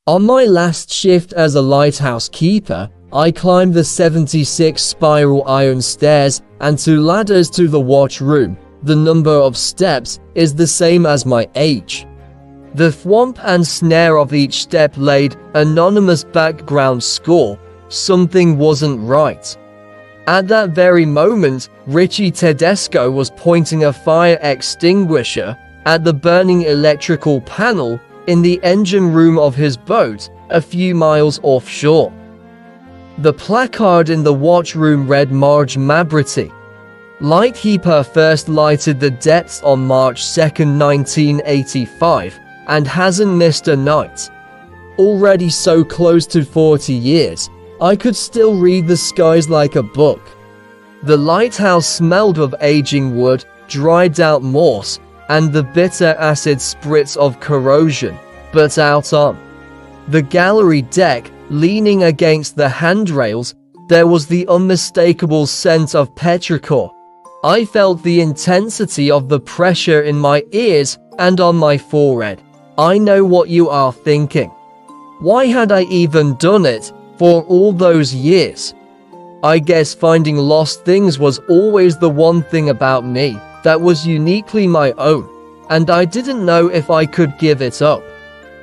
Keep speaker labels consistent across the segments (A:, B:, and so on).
A: On my last shift as a lighthouse keeper, I climbed the 76 spiral iron stairs and 2 ladders to the watch room. The number of steps is the same as my age. The thwomp and snare of each step laid anonymous background score. Something wasn't right. At that very moment, Richie Tedesco was pointing a fire extinguisher at the burning electrical panel in the engine room of his boat, a few miles offshore. The placard in the watch room read Marge Mabrity. Lightkeeper first lighted the depths on March 2, 1985, and hasn't missed a night. Already so close to 40 years, I could still read the skies like a book. The lighthouse smelled of aging wood, dried out moss, and the bitter acid spritz of corrosion, but out on the gallery deck, leaning against the handrails, there was the unmistakable scent of petrichor. I felt the intensity of the pressure in my ears and on my forehead. I know what you are thinking. Why had I even done it for all those years? I guess finding lost things was always the one thing about me that was uniquely my own, and I didn't know if I could give it up.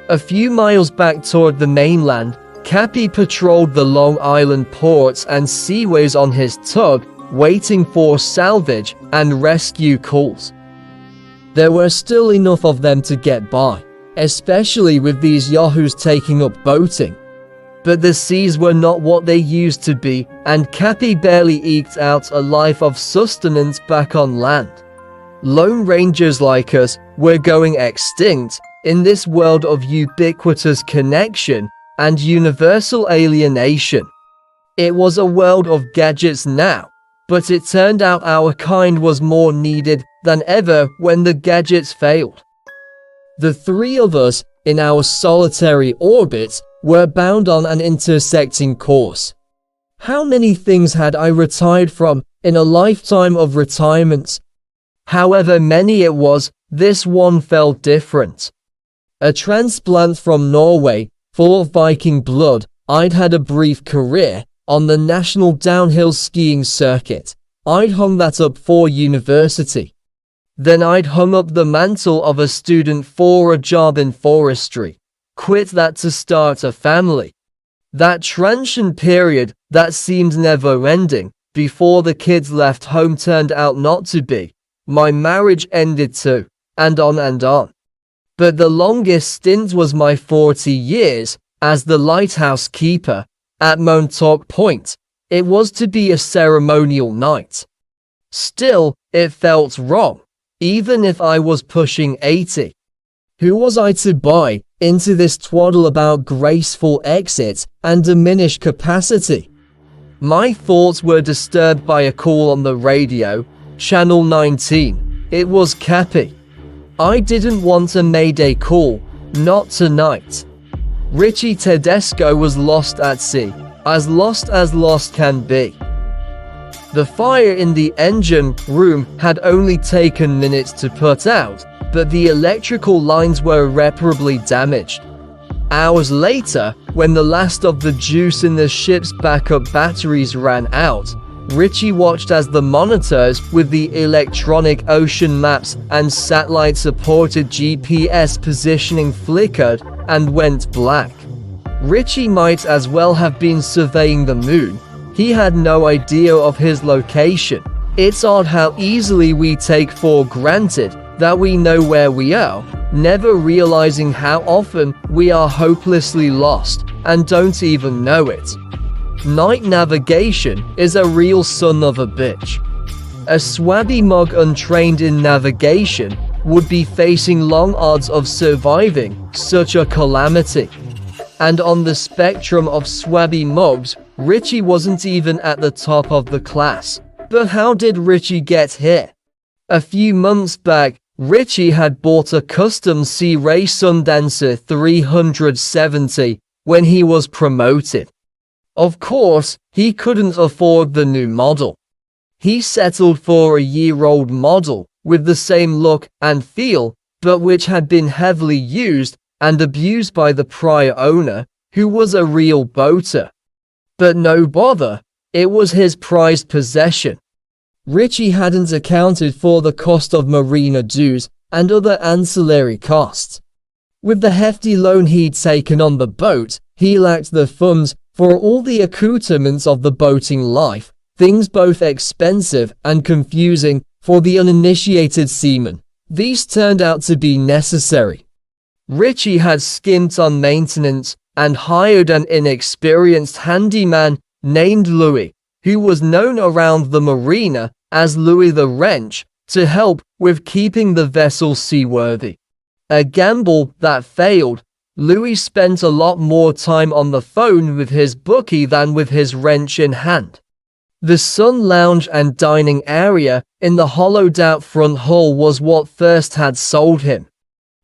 A: A few miles back toward the mainland, Cappy patrolled the Long Island ports and seaways on his tug, waiting for salvage and rescue calls. There were still enough of them to get by, especially with these yahoos taking up boating. But the seas were not what they used to be, and Cappy barely eked out a life of sustenance back on land. Lone rangers like us were going extinct in this world of ubiquitous connection and universal alienation. It was a world of gadgets now, but it turned out our kind was more needed than ever when the gadgets failed. The 3 of us, in our solitary orbits, were bound on an intersecting course. How many things had I retired from in a lifetime of retirements? However many it was, this one felt different. A transplant from Norway, full of Viking blood, I'd had a brief career on the national downhill skiing circuit. I'd hung that up for university. Then I'd hung up the mantle of a student for a job in forestry. Quit that to start a family. That transient period that seemed never-ending before the kids left home turned out not to be. My marriage ended too, and on and on. But the longest stint was my 40 years as the lighthouse keeper at Montauk Point. It was to be a ceremonial night. Still, it felt wrong, even if I was pushing 80. Who was I to buy into this twaddle about graceful exit and diminished capacity? My thoughts were disturbed by a call on the radio, Channel 19. It was Cappy. I didn't want a mayday call, not tonight. Richie Tedesco was lost at sea, as lost can be. The fire in the engine room had only taken minutes to put out, but the electrical lines were irreparably damaged. Hours later, when the last of the juice in the ship's backup batteries ran out, Richie watched as the monitors with the electronic ocean maps and satellite-supported GPS positioning flickered and went black. Richie might as well have been surveying the moon. He had no idea of his location. It's odd how easily we take for granted that we know where we are, never realizing how often we are hopelessly lost and don't even know it. Night navigation is a real son of a bitch. A swabby mug untrained in navigation would be facing long odds of surviving such a calamity. And on the spectrum of swabby mugs, Richie wasn't even at the top of the class. But how did Richie get here? A few months back, Richie had bought a custom Sea Ray Sundancer 370 when he was promoted. Of course, he couldn't afford the new model. He settled for a year-old model with the same look and feel, but which had been heavily used and abused by the prior owner, who was a real boater. But no bother, it was his prized possession. Richie hadn't accounted for the cost of marina dues and other ancillary costs. With the hefty loan he'd taken on the boat, he lacked the funds for all the accoutrements of the boating life, things both expensive and confusing for the uninitiated seaman. These turned out to be necessary. Richie had skimped on maintenance and hired an inexperienced handyman named Louis, who was known around the marina as Louis the Wrench, to help with keeping the vessel seaworthy. A gamble that failed. Louis spent a lot more time on the phone with his bookie than with his wrench in hand. The sun lounge and dining area in the hollowed-out front hull was what first had sold him.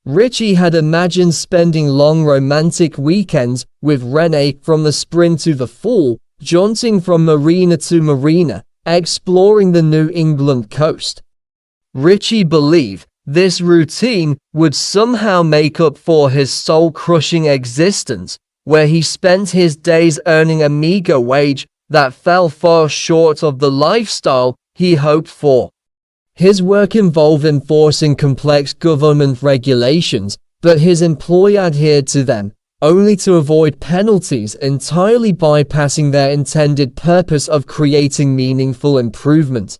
A: Richie had imagined spending long romantic weekends with Renee from the spring to the fall, jaunting from marina to marina, exploring the New England coast. Richie believed this routine would somehow make up for his soul-crushing existence, where he spent his days earning a meager wage that fell far short of the lifestyle he hoped for. His work involved enforcing complex government regulations, but his employer adhered to them, only to avoid penalties, entirely bypassing their intended purpose of creating meaningful improvement.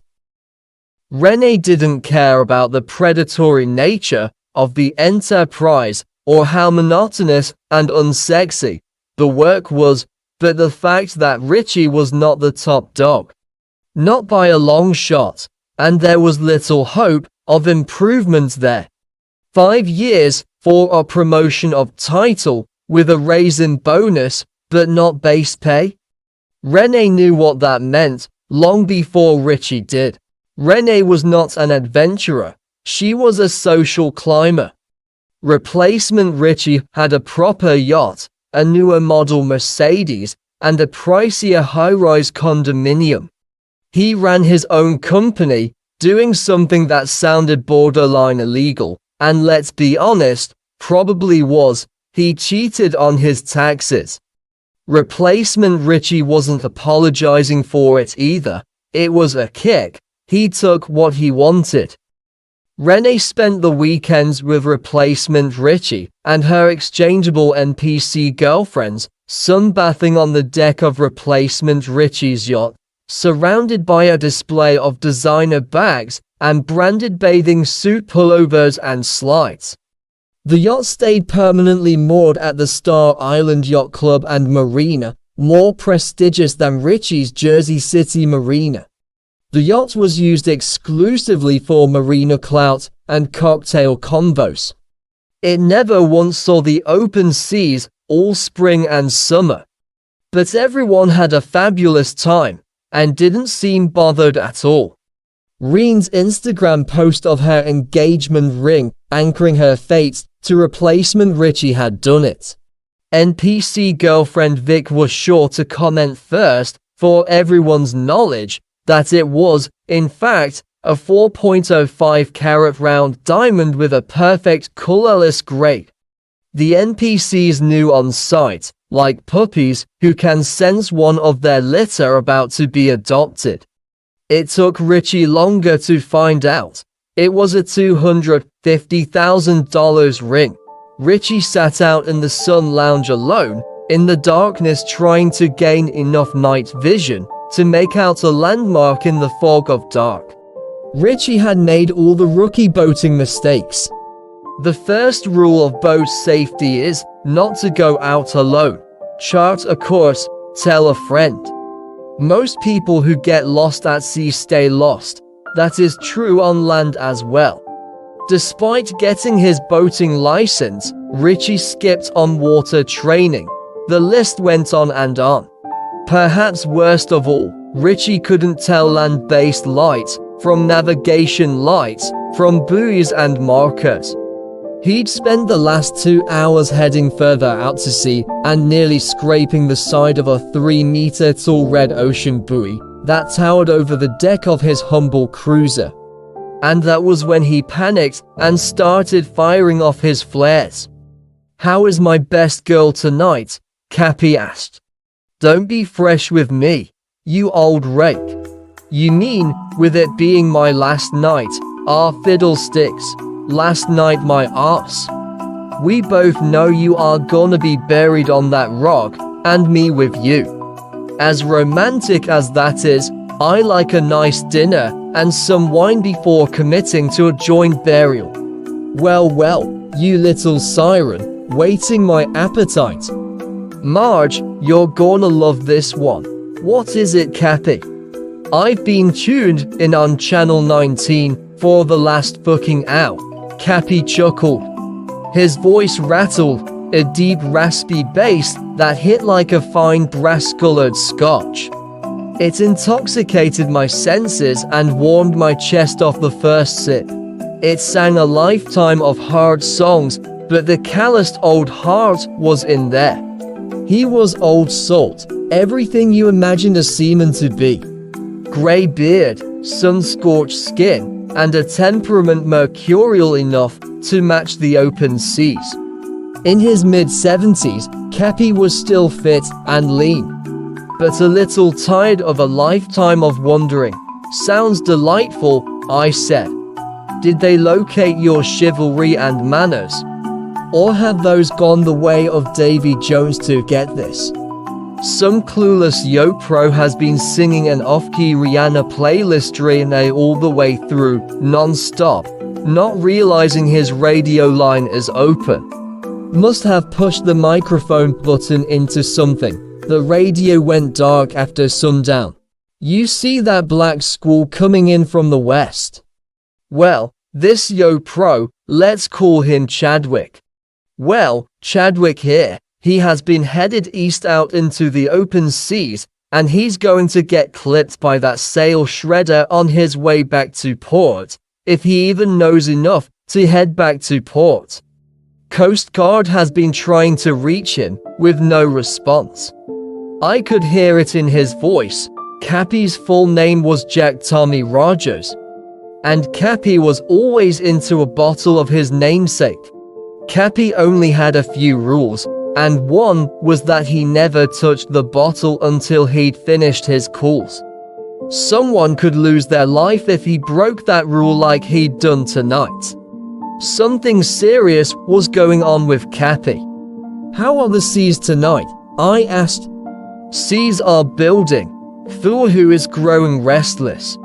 A: Renee didn't care about the predatory nature of the enterprise or how monotonous and unsexy the work was, but the fact that Richie was not the top dog. Not by a long shot, and there was little hope of improvement there. 5 years for a promotion of title with a raise in bonus, but not base pay? Renee knew what that meant long before Richie did. Renee was not an adventurer, she was a social climber. Replacement Richie had a proper yacht, a newer model Mercedes, and a pricier high-rise condominium. He ran his own company, doing something that sounded borderline illegal, and let's be honest, probably was. He cheated on his taxes. Replacement Richie wasn't apologizing for it either. It was a kick. He took what he wanted. Renee spent the weekends with replacement Richie and her exchangeable NPC girlfriends, sunbathing on the deck of replacement Richie's yacht, surrounded by a display of designer bags and branded bathing suit pullovers and slides. The yacht stayed permanently moored at the Star Island Yacht Club and Marina, more prestigious than Richie's Jersey City Marina. The yacht was used exclusively for marina clout and cocktail convos. It never once saw the open seas all spring and summer. But everyone had a fabulous time and didn't seem bothered at all. Reen's Instagram post of her engagement ring anchoring her fate to replacement Richie had done it. NPC girlfriend Vic was sure to comment first, for everyone's knowledge, that it was, in fact, a 4.05 carat round diamond with a perfect colorless grade. The NPCs knew on sight, like puppies who can sense one of their litter about to be adopted. It took Richie longer to find out. It was a $250,000 ring. Richie sat out in the sun lounge alone, in the darkness, trying to gain enough night vision to make out a landmark in the fog of dark. Richie had made all the rookie boating mistakes. The first rule of boat safety is not to go out alone. Chart a course, tell a friend. Most people who get lost at sea stay lost. That is true on land as well. Despite getting his boating license, Richie skipped on-water training. The list went on and on. Perhaps worst of all, Richie couldn't tell land-based lights from navigation lights, from buoys and markers. He'd spent the last 2 hours heading further out to sea and nearly scraping the side of a 3-meter-tall red ocean buoy that towered over the deck of his humble cruiser. And that was when he panicked and started firing off his flares. "How is my best girl tonight?" Cappy asked. "Don't be fresh with me, you old rake." "You mean, with it being my last night?" "Ah, fiddlesticks. Last night my arse. We both know you are gonna be buried on that rock, and me with you." As romantic as that is, I like a nice dinner and some wine before committing to a joint burial. Well, well, you little siren, whetting my appetite. Marge, you're gonna love this one. What is it, Cappy? I've been tuned in on channel 19 for the last fucking hour. Cappy chuckled. His voice rattled, a deep raspy bass that hit like a fine brass-colored scotch. It intoxicated my senses and warmed my chest off the first sip. It sang a lifetime of hard songs, but the calloused old heart was in there. He was old salt, everything you imagined a seaman to be. Grey beard, sun-scorched skin, and a temperament mercurial enough to match the open seas. In his mid-70s, Cappy was still fit and lean, but a little tired of a lifetime of wandering. "Sounds delightful," I said. "Did they locate your chivalry and manners? Or have those gone the way of Davy Jones to get this? Some clueless yo pro has been singing an off-key Rihanna playlist Rihanna all the way through, non-stop, not realizing his radio line is open. Must have pushed the microphone button into something. The radio went dark after sundown. You see that black squall coming in from the west? Well, this yo pro, let's call him Chadwick. Well, Chadwick here, he has been headed east out into the open seas, and he's going to get clipped by that sail shredder on his way back to port, if he even knows enough to head back to port. Coast Guard has been trying to reach him, with no response." I could hear it in his voice. Cappy's full name was Jack Tommy Rogers, and Cappy was always into a bottle of his namesake. Cappy only had a few rules, and one was that he never touched the bottle until he'd finished his calls. Someone could lose their life if he broke that rule like he'd done tonight. Something serious was going on with Cappy. "How are the seas tonight?" I asked. "Seas are building. Thorhu is growing restless.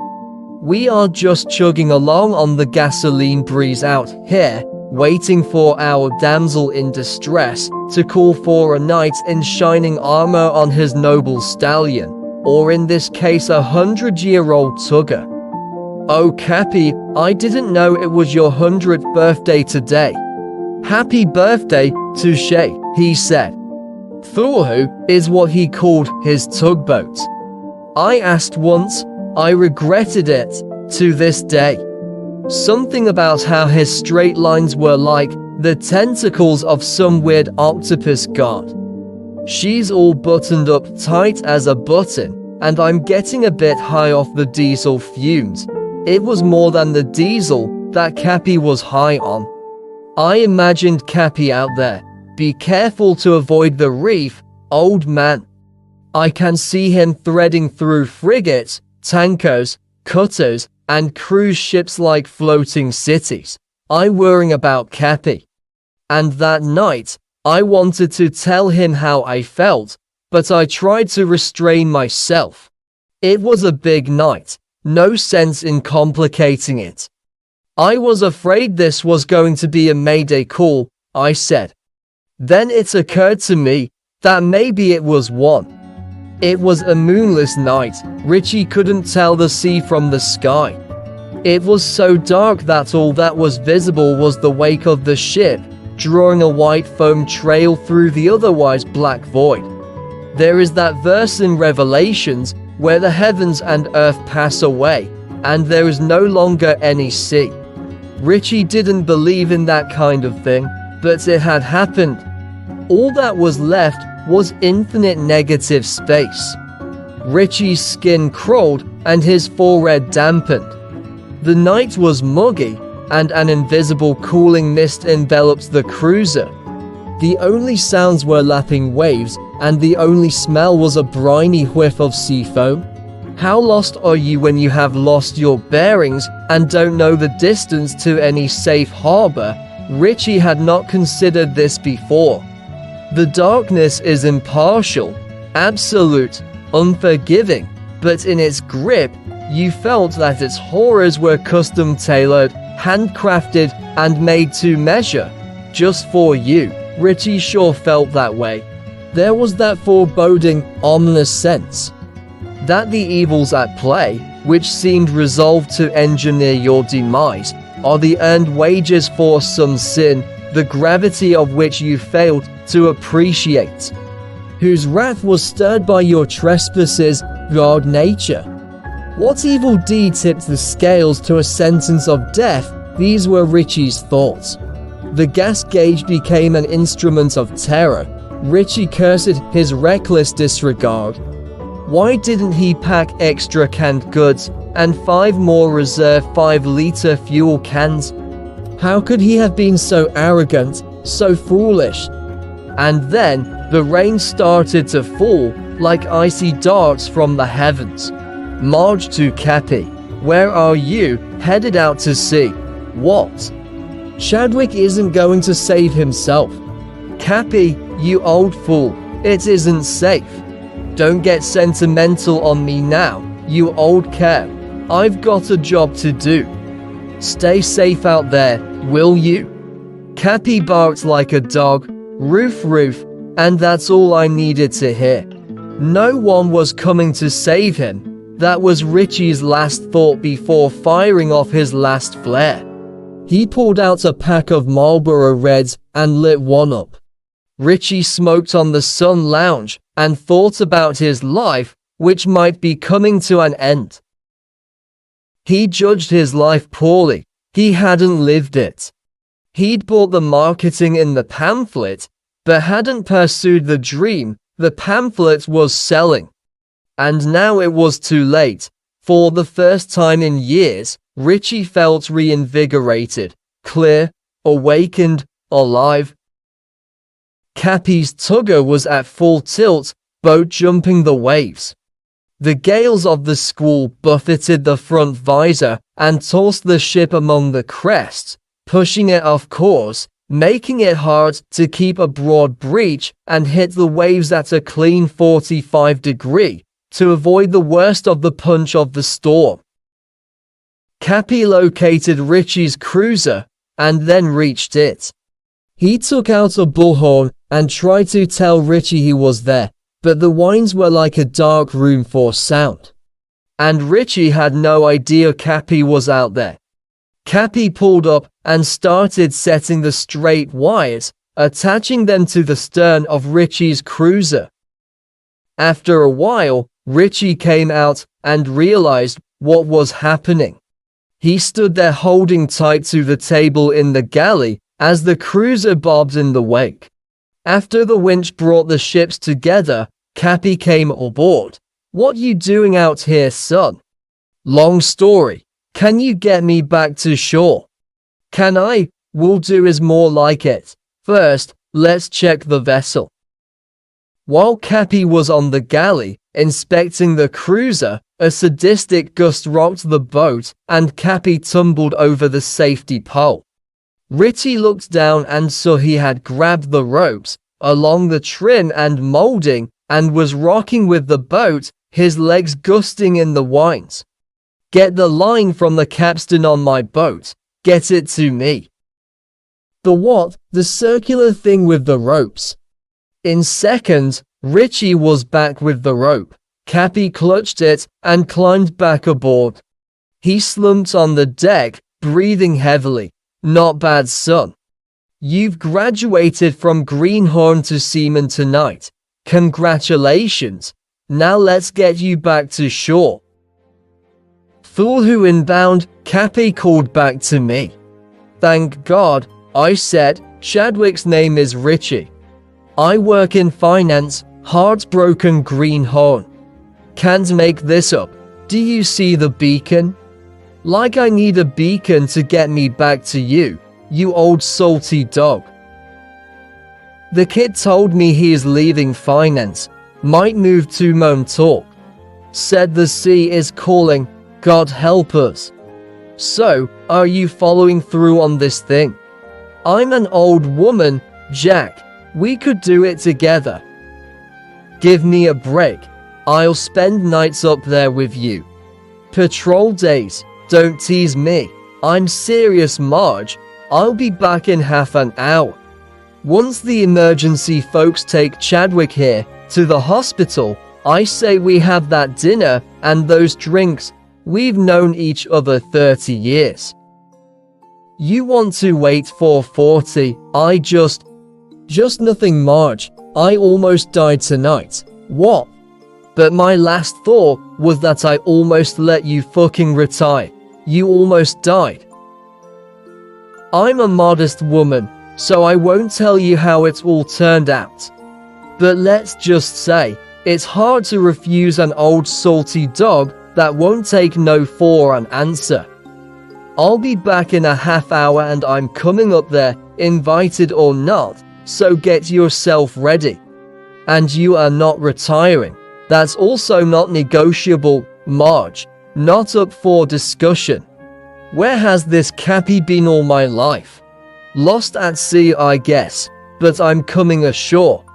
A: We are just chugging along on the gasoline breeze out here, waiting for our damsel in distress to call for a knight in shining armor on his noble stallion, or in this case 100-year-old tugger." "Oh Cappy, I didn't know it was your 100th birthday today." "Happy birthday, Touche," he said. Thorhu is what he called his tugboat. I asked once, I regretted it to this day. Something about how his straight lines were like the tentacles of some weird octopus god. She's all buttoned up tight as a button, and I'm getting a bit high off the diesel fumes. It was more than the diesel that Cappy was high on. I imagined Cappy out there. "Be careful to avoid the reef, old man." I can see him threading through frigates, tankers, cutters, and cruise ships like floating cities. I worrying about Cappy. And that night, I wanted to tell him how I felt, but I tried to restrain myself. It was a big night, no sense in complicating it. "I was afraid this was going to be a Mayday call," I said. Then it occurred to me that maybe it was one. It was a moonless night. Richie couldn't tell the sea from the sky. It was so dark that all that was visible was the wake of the ship, drawing a white foam trail through the otherwise black void. There is that verse in Revelations where the heavens and earth pass away, and there is no longer any sea. Richie didn't believe in that kind of thing, but it had happened. All that was left was infinite negative space. Richie's skin crawled and his forehead dampened. The night was muggy, and an invisible cooling mist enveloped the cruiser. The only sounds were lapping waves, and the only smell was a briny whiff of sea foam. How lost are you when you have lost your bearings and don't know the distance to any safe harbor? Richie had not considered this before. The darkness is impartial, absolute, unforgiving, but in its grip, you felt that its horrors were custom-tailored, handcrafted, and made to measure, just for you. Richie sure felt that way. There was that foreboding, ominous sense that the evils at play, which seemed resolved to engineer your demise, are the earned wages for some sin, the gravity of which you failed to appreciate, whose wrath was stirred by your trespasses, God nature. What evil deed tipped the scales to a sentence of death? These were Richie's thoughts. The gas gauge became an instrument of terror. Richie cursed his reckless disregard. Why didn't he pack extra canned goods and 5 more reserve 5-liter fuel cans? How could he have been so arrogant, so foolish? And then, the rain started to fall, like icy darts from the heavens. Marge to Cappy. Where are you? Headed out to sea. What? Chadwick isn't going to save himself. Cappy, you old fool. It isn't safe. Don't get sentimental on me now, you old cat. I've got a job to do. Stay safe out there, will you? Cappy barked like a dog, roof roof, and that's all I needed to hear. No one was coming to save him. That was Richie's last thought before firing off his last flare. He pulled out a pack of Marlboro Reds and lit one up. Richie smoked on the sun lounge and thought about his life, which might be coming to an end. He judged his life poorly. He hadn't lived it. He'd bought the marketing in the pamphlet, but hadn't pursued the dream the pamphlet was selling. And now it was too late. For the first time in years, Richie felt reinvigorated, clear, awakened, alive. Cappy's tugger was at full tilt, boat jumping the waves. The gales of the squall buffeted the front visor and tossed the ship among the crests, pushing it off course, making it hard to keep a broad breach and hit the waves at a clean 45 degree to avoid the worst of the punch of the storm. Cappy located Richie's cruiser and then reached it. He took out a bullhorn and tried to tell Richie he was there, but the winds were like a dark room for sound. And Richie had no idea Cappy was out there. Cappy pulled up and started setting the straight wires, attaching them to the stern of Richie's cruiser. After a while, Richie came out and realized what was happening. He stood there holding tight to the table in the galley as the cruiser bobbed in the wake. After the winch brought the ships together, Cappy came aboard. What you doing out here, son? Long story. Can you get me back to shore? Can I? Will do is more like it. First, let's check the vessel. While Cappy was on the galley, inspecting the cruiser, a sadistic gust rocked the boat and Cappy tumbled over the safety pole. Richie looked down and saw he had grabbed the ropes along the trim and molding and was rocking with the boat, his legs gusting in the winds. Get the line from the capstan on my boat. Get it to me. The what? The circular thing with the ropes. In seconds, Richie was back with the rope. Cappy clutched it and climbed back aboard. He slumped on the deck, breathing heavily. Not bad, son. You've graduated from greenhorn to seaman tonight. Congratulations. Now let's get you back to shore. Fool who inbound, Cappy called back to me. Thank God, I said. Chadwick's name is Richie. I work in finance, heartbroken greenhorn. Can't make this up. Do you see the beacon? Like I need a beacon to get me back to you, you old salty dog. The kid told me he is leaving finance, might move to Montauk. Said the sea is calling, God help us. So, are you following through on this thing? I'm an old woman, Jack. We could do it together. Give me a break. I'll spend nights up there with you. Patrol days, don't tease me. I'm serious, Marge. I'll be back in half an hour. Once the emergency folks take Chadwick here to the hospital, I say we have that dinner and those drinks. We've known each other 30 years. You want to wait for 40? Just nothing, Marge. I almost died tonight. What? But my last thought was that I almost let you fucking retire. You almost died. I'm a modest woman, so I won't tell you how it all turned out. But let's just say, it's hard to refuse an old salty dog that won't take no for an answer. I'll be back in a half hour and I'm coming up there, invited or not, so get yourself ready. And you are not retiring. That's also not negotiable, Marge. Not up for discussion. Where has this Cappy been all my life? Lost at sea, I guess, but I'm coming ashore.